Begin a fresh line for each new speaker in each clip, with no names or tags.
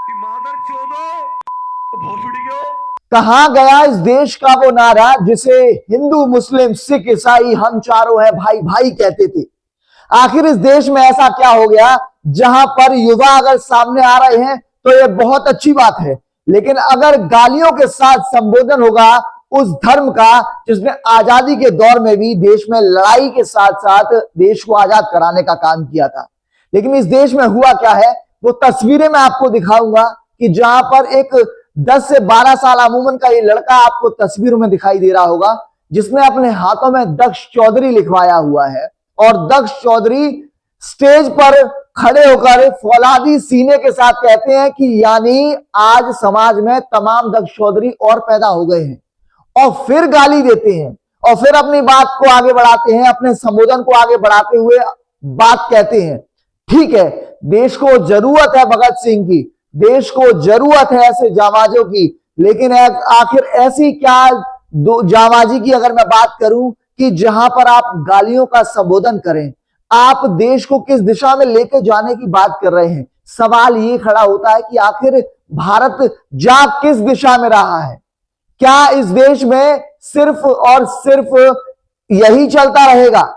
मादर चोदो भोसड़ी के हो।
कहां गया इस देश का वो नारा जिसे हिंदू मुस्लिम सिख ईसाई हम चारों है भाई भाई कहते थे। आखिर इस देश में ऐसा क्या हो गया जहां पर युवा अगर सामने आ रहे हैं तो ये बहुत अच्छी बात है, लेकिन अगर गालियों के साथ संबोधन होगा उस धर्म का जिसने आजादी के दौर में भी देश में लड़ाई के साथ साथ देश को आजाद कराने का काम किया था। लेकिन इस देश में हुआ क्या है वो तस्वीरें मैं आपको दिखाऊंगा कि जहां पर एक 10 से 12 साल अमूमन का ये लड़का आपको तस्वीरों में दिखाई दे रहा होगा जिसने अपने हाथों में दक्ष चौधरी लिखवाया हुआ है और दक्ष चौधरी स्टेज पर खड़े होकर फौलादी सीने के साथ कहते हैं कि यानी आज समाज में तमाम दक्ष चौधरी और पैदा हो गए हैं, और फिर गाली देते हैं और फिर अपनी बात को आगे बढ़ाते हैं, अपने संबोधन को आगे बढ़ाते हुए बात कहते हैं। ठीक है, देश को जरूरत है भगत सिंह की, देश को जरूरत है ऐसे जांबाजों की, लेकिन आखिर ऐसी क्या जांबाजी की अगर मैं बात करूं कि जहां पर आप गालियों का संबोधन करें, आप देश को किस दिशा में लेकर जाने की बात कर रहे हैं। सवाल ये खड़ा होता है कि आखिर भारत जा किस दिशा में रहा है। क्या इस देश में सिर्फ और सिर्फ यही चलता रहेगा,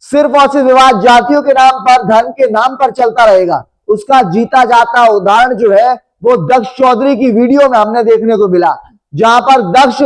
सिर्फ और सिर्फ विवाद जातियों के नाम पर, धर्म के नाम पर चलता रहेगा। उसका जीता जाता उदाहरण जो है वो दक्ष चौधरी की वीडियो में हमने देखने को मिला, जहां पर दक्ष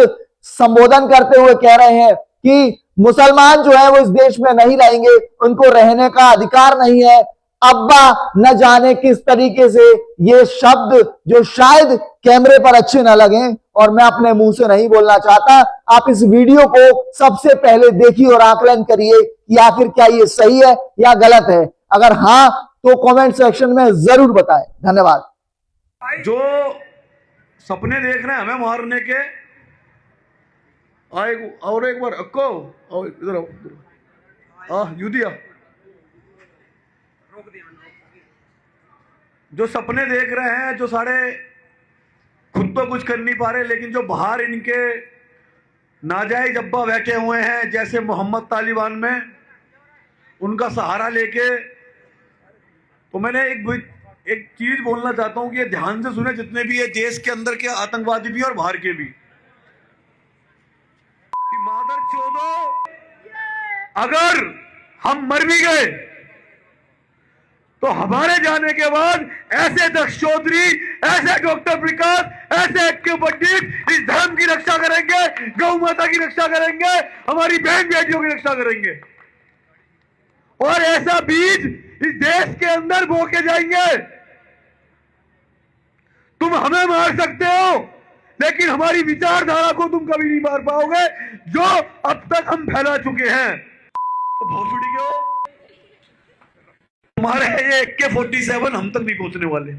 संबोधन करते हुए कह रहे हैं कि मुसलमान जो है वो इस देश में नहीं रहेंगे, उनको रहने का अधिकार नहीं है। अब्बा न जाने किस तरीके से ये शब्द जो शायद कैमरे पर अच्छे न लगे और मैं अपने मुंह से नहीं बोलना चाहता, आप इस वीडियो को सबसे पहले देखिए और आकलन करिए कि आखिर क्या ये सही है या गलत है। अगर हां तो कमेंट सेक्शन में जरूर बताएं। धन्यवाद।
जो सपने देख रहे हैं हमें मारने के, और एक बार अक्को इधर यूदिया, जो सपने देख रहे हैं, जो सारे खुद तो कुछ कर नहीं पा रहे, लेकिन जो बाहर इनके नाजायज अब्बा बैठे हुए हैं जैसे मोहम्मद तालिबान में, उनका सहारा लेके, तो मैंने एक चीज बोलना चाहता हूं कि ये ध्यान से सुने, जितने भी ये देश के अंदर के आतंकवादी भी और बाहर के भी। मादर चोदो, अगर हम मर भी गए तो हमारे जाने के बाद ऐसे दक्ष चौधरी, ऐसे डॉक्टर प्रकाश, ऐसे के पंडित इस धर्म की रक्षा करेंगे, गौ माता की रक्षा करेंगे, हमारी बहन बेटियों की रक्षा करेंगे, और ऐसा बीज इस देश के अंदर बो के जाएंगे। तुम हमें मार सकते हो लेकिन हमारी विचारधारा को तुम कभी नहीं मार पाओगे जो अब तक हम फैला चुके हैं। तो भोसड़ी के हो, तुम्हारे ये AK-47 हम तक नहीं पहुंचने वाले।